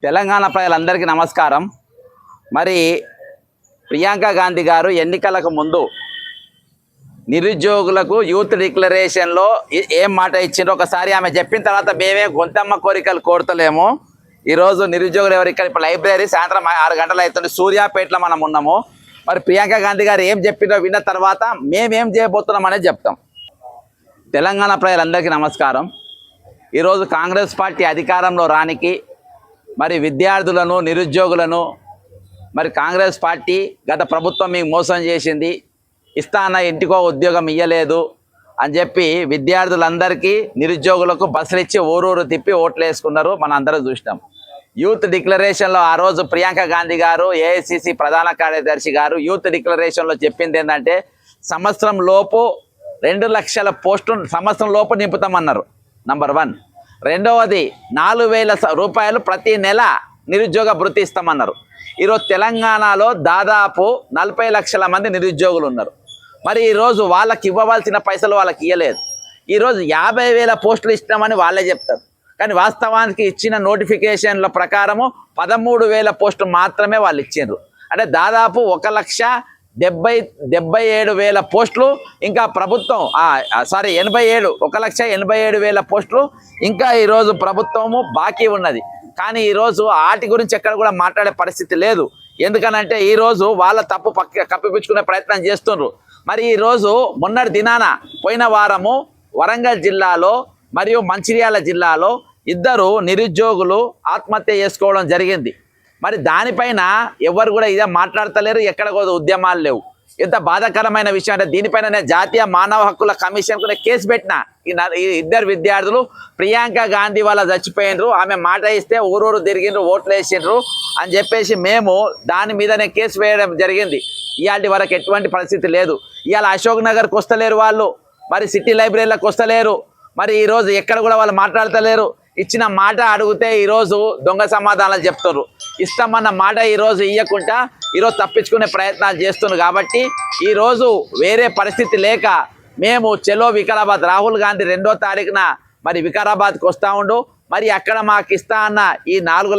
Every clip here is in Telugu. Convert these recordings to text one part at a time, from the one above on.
తెలంగాణ ప్రజలందరికీ నమస్కారం. మరి ప్రియాంక గాంధీ గారు ఎన్నికలకు ముందు నిరుద్యోగులకు యూత్ డిక్లరేషన్లో ఏం మాట ఇచ్చిండ్రో ఒకసారి ఆమె చెప్పిన తర్వాత మేమే గొంతమ్మ కోరికలు కోరుతలేము. ఈరోజు నిరుద్యోగులు ఎవరు ఇక్కడ ఇప్పుడు లైబ్రరీ సాయంత్రం 6 గంటలు అవుతుంది, సూర్యాపేటలో మనం ఉన్నాము. మరి ప్రియాంక గాంధీ గారు ఏం చెప్పిందో విన్న తర్వాత మేమేం చేయబోతున్నాం అనేది చెప్తాం. తెలంగాణ ప్రజలందరికీ నమస్కారం. ఈరోజు కాంగ్రెస్ పార్టీ అధికారంలో రానికి మరి విద్యార్థులను నిరుద్యోగులను మరి కాంగ్రెస్ పార్టీ గత ప్రభుత్వం మీకు మోసం చేసింది, ఇస్తాన ఇంటికో ఉద్యోగం ఇవ్వలేదు అని చెప్పి విద్యార్థులందరికీ నిరుద్యోగులకు బస్సులు ఇచ్చి ఊరూరు తిప్పి ఓట్లు వేసుకున్నారు. మనం అందరం చూసినాం. యూత్ డిక్లరేషన్లో ఆ రోజు ప్రియాంక గాంధీ గారు ఏఐసిసి ప్రధాన కార్యదర్శి గారు యూత్ డిక్లరేషన్లో చెప్పింది ఏంటంటే సంవత్సరం లోపు 2 లక్షల పోస్టులు సంవత్సరం లోపు నింపుతామన్నారు. నంబర్ 1. రెండవది 4,000 రూపాయలు ప్రతి నెల నిరుద్యోగ భృతి ఇస్తామన్నారు. ఈరోజు తెలంగాణలో దాదాపు 40 లక్షల మంది నిరుద్యోగులు ఉన్నారు. మరి ఈరోజు వాళ్ళకి ఇవ్వవలసిన పైసలు వాళ్ళకి ఇవ్వలేదు. ఈరోజు 50,000 పోస్టులు ఇస్తామని వాళ్ళే చెప్తారు, కానీ వాస్తవానికి ఇచ్చిన నోటిఫికేషన్ల ప్రకారము 13,000 పోస్టులు మాత్రమే వాళ్ళు ఇచ్చిండ్రు. అంటే దాదాపు 1,77,000 పోస్టులు ఇంకా ప్రభుత్వం 1,87,000 పోస్టులు ఇంకా ఈరోజు ప్రభుత్వము బాకీ ఉన్నది. కానీ ఈరోజు వాటి గురించి ఎక్కడ కూడా మాట్లాడే పరిస్థితి లేదు. ఎందుకనంటే ఈరోజు వాళ్ళ తప్పు కప్పిపుచ్చుకునే ప్రయత్నం చేస్తున్నారు. మరి ఈరోజు మొన్నటి దినాన పోయిన వారము వరంగల్ జిల్లాలో మరియు మంచిర్యాల జిల్లాలో 2 నిరుద్యోగులు ఆత్మహత్య చేసుకోవడం జరిగింది. మరి దానిపైన ఎవరు కూడా ఇదే మాట్లాడతలేరు, ఎక్కడ కూడా ఉద్యమాలు లేవు. ఎంత బాధాకరమైన విషయం అంటే దీనిపైన నేను జాతీయ మానవ హక్కుల కమిషన్కు కేసు పెట్టిన. ఈ 2 విద్యార్థులు ప్రియాంక గాంధీ వాళ్ళ చచ్చిపోయినరు, ఆమె మాట ఇస్తే ఊరూరు తిరిగిండ్రు, ఓట్లు వేసిండ్రు అని చెప్పేసి మేము దాని మీదనే కేసు వేయడం జరిగింది. ఇవాళ వరకు ఎటువంటి పరిస్థితి లేదు. ఇవాళ అశోక్ నగర్కి వస్తలేరు వాళ్ళు, మరి సిటీ లైబ్రరీలకు వస్తలేరు. మరి ఈరోజు ఎక్కడ కూడా వాళ్ళు మాట్లాడతలేరు. ఇచ్చిన మాట అడిగితే ఈరోజు దొంగ సమాధానాలు చెప్తారు. ఇస్తామన్న మాట ఈరోజు ఇవ్వకుండా ఈరోజు తప్పించుకునే ప్రయత్నాలు చేస్తున్నారు. కాబట్టి ఈరోజు వేరే పరిస్థితి లేక మేము చెలో వికారాబాద్ రాహుల్ గాంధీ 2వ తారీఖున మరి వికారాబాద్కి వస్తూ ఉండు. మరి అక్కడ మాకు ఇస్తా అన్న ఈ 2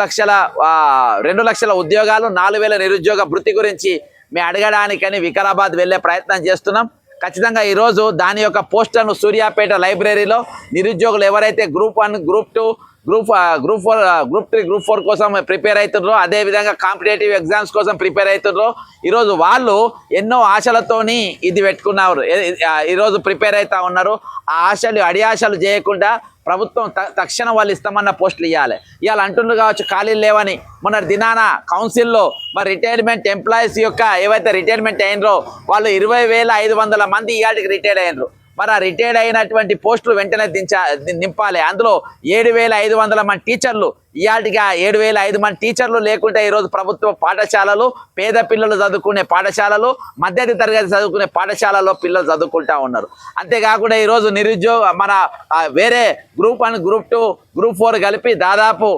లక్షల ఉద్యోగాలు 4,000 నిరుద్యోగ భృతి గురించి మేము అడగడానికని వికారాబాద్ వెళ్ళే ప్రయత్నం చేస్తున్నాం. ఖచ్చితంగా ఈరోజు దాని యొక్క పోస్టర్ను సూర్యాపేట లైబ్రరీలో నిరుద్యోగులు ఎవరైతే group 1, group 2, group 4, group 3, group 4 కోసం ప్రిపేర్ అవుతుండ్రో, అదేవిధంగా కాంపిటేటివ్ ఎగ్జామ్స్ కోసం ప్రిపేర్ అవుతుండ్రో ఈరోజు వాళ్ళు ఎన్నో ఆశలతోని ఇది పెట్టుకున్నారు, ఈరోజు ప్రిపేర్ అవుతూ ఉన్నారు. ఆ ఆశలు అడియాశలు చేయకుండా ప్రభుత్వం తక్షణం వాళ్ళు ఇస్తామన్న పోస్టులు ఇవ్వాలి. ఇవాళ అంటుండ్రు కావచ్చు ఖాళీలు లేవని. మొన్న దినాన కౌన్సిల్లో మరి రిటైర్మెంట్ ఎంప్లాయీస్ యొక్క ఏవైతే రిటైర్మెంట్ అయినరో వాళ్ళు 20,500 మంది ఇవాళకి రిటైర్డ్ అయినరు. మరి ఆ రిటైర్డ్ అయినటువంటి పోస్టులు వెంటనే నింపాలి. అందులో 7,500 మంది టీచర్లు, ఇవాళకి 7,500 మంది టీచర్లు లేకుంటే ఈరోజు ప్రభుత్వ పాఠశాలలు, పేద పిల్లలు చదువుకునే పాఠశాలలు, మధ్యతరగతి తరగతి చదువుకునే పాఠశాలలో పిల్లలు చదువుకుంటా ఉన్నారు. అంతేకాకుండా ఈరోజు నిరుద్యోగ మన వేరే గ్రూప్ 1, గ్రూప్ 2, గ్రూప్ 4 కలిపి దాదాపు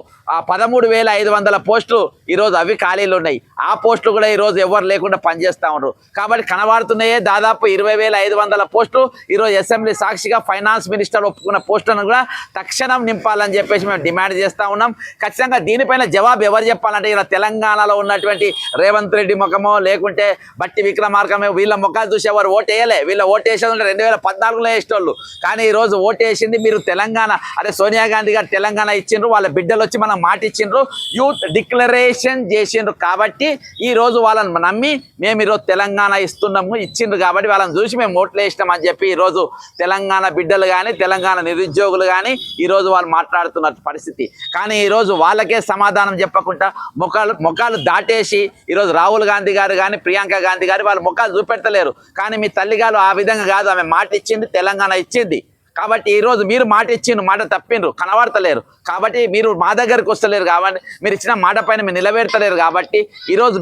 13,500 పోస్టులు ఈరోజు అవి ఖాళీలు ఉన్నాయి. ఆ పోస్టులు కూడా ఈరోజు ఎవరు లేకుండా పనిచేస్తూ ఉన్నారు. కాబట్టి కనబడుతున్నాయే దాదాపు 20,500 పోస్టులు ఈరోజు అసెంబ్లీ సాక్షిగా ఫైనాన్స్ మినిస్టర్ ఒప్పుకున్న పోస్టులను కూడా తక్షణం నింపాలని చెప్పేసి మేము డిమాండ్ చేస్తూ ఉన్నాం. ఖచ్చితంగా దీనిపైన జవాబు ఎవరు చెప్పాలంటే ఇలా తెలంగాణలో ఉన్నటువంటి రేవంత్ రెడ్డి ముఖమో లేకుంటే బట్టి విక్రమార్కమో వీళ్ళ ముఖాలు చూసి ఎవరు ఓటు వేయలే. వీళ్ళ ఓటు వేసేది 2014లో వేసేటోళ్ళు, కానీ ఈరోజు ఓటు వేసింది మీరు తెలంగాణ. అదే సోనియా గాంధీ గారు తెలంగాణ ఇచ్చిండ్రు, వాళ్ళ బిడ్డలు వచ్చి మనం మాట ఇచ్చిండ్రు, యూత్ డిక్లరేషన్ చేసిండ్రు. కాబట్టి ఈరోజు వాళ్ళని నమ్మి మేము ఈరోజు తెలంగాణ ఇచ్చిండ్రు కాబట్టి వాళ్ళని చూసి మేము ఓట్లు వేసినాం అని చెప్పి ఈరోజు తెలంగాణ బిడ్డలు కానీ తెలంగాణ నిరుద్యోగులు కానీ ఈరోజు వాళ్ళు మాట్లాడుతున్న పరిస్థితి. కానీ ఈరోజు వాళ్ళకే సమాధానం చెప్పకుండా ముఖాలు దాటేసి ఈరోజు రాహుల్ గాంధీ గారు కానీ ప్రియాంక గాంధీ గారు వాళ్ళ ముఖాలు చూపెట్టలేరు. కానీ మీ తల్లిగారు ఆ విధంగా కాదు, ఆమె మాట ఇచ్చింది, తెలంగాణ ఇచ్చింది. కాబట్టి ఈరోజు మీరు మాట ఇచ్చిండ్రు, మాట తప్పిండ్రు, కనబడతలేరు. కాబట్టి మీరు మా దగ్గరికి వస్తలేరు. కాబట్టి మీరు ఇచ్చిన మాట పైన మీరు నిలబెడతలేరు. కాబట్టి ఈరోజు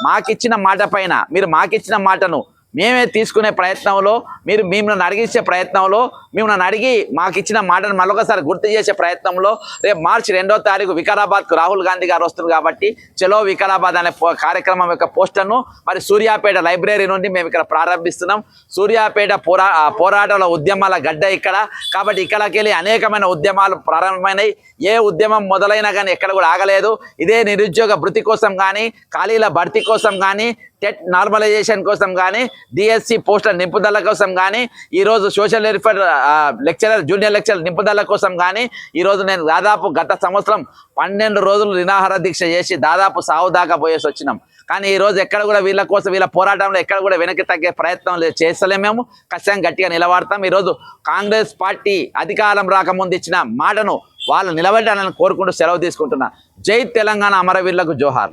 మాకిచ్చిన మాట పైన మీరు మాకిచ్చిన మాటను మేమే తీసుకునే ప్రయత్నంలో మీరు మిమ్మల్ని అడిగించే ప్రయత్నంలో మిమ్మల్ని అడిగి మాకు ఇచ్చిన మాటను మరొకసారి గుర్తు చేసే ప్రయత్నంలో రేపు మార్చి 2వ తారీఖు వికారాబాద్కు రాహుల్ గాంధీ గారు వస్తున్నారు కాబట్టి చలో వికారాబాద్ అనే కార్యక్రమం యొక్క పోస్టర్ను మరి సూర్యాపేట లైబ్రరీ నుండి మేము ఇక్కడ ప్రారంభిస్తున్నాం. సూర్యాపేట పోరాటాల ఉద్యమాల గడ్డ ఇక్కడ కాబట్టి ఇక్కడికి వెళ్ళి అనేకమైన ఉద్యమాలు ప్రారంభమైనాయి. ఏ ఉద్యమం మొదలైనా కానీ ఎక్కడ కూడా ఆగలేదు. ఇదే నిరుద్యోగ భృతి కోసం కానీ ఖాళీల భర్తీ కోసం కానీ టెట్ నార్మలైజేషన్ కోసం కానీ డిఎస్సి పోస్టుల నింపుదల కోసం కానీ ఈరోజు social welfare lecturer junior lecturer నింపుదల కోసం కానీ ఈరోజు నేను దాదాపు గత సంవత్సరం 12 రోజులు నిరాహార దీక్ష చేసి దాదాపు సావు దాకా పోయేసి వచ్చినాం. కానీ ఈరోజు ఎక్కడ కూడా వీళ్ళ కోసం వీళ్ళ పోరాటంలో ఎక్కడ కూడా వెనక్కి తగ్గే ప్రయత్నం చేస్తలేము. మేము ఖచ్చితంగా గట్టిగా నిలబడతాం. ఈరోజు కాంగ్రెస్ పార్టీ అధికారం రాకముందు ఇచ్చిన మాటను వాళ్ళు నిలబెట్టాలని కోరుకుంటూ సెలవు తీసుకుంటున్నా. జై తెలంగాణ అమరవీరులకు జోహార్.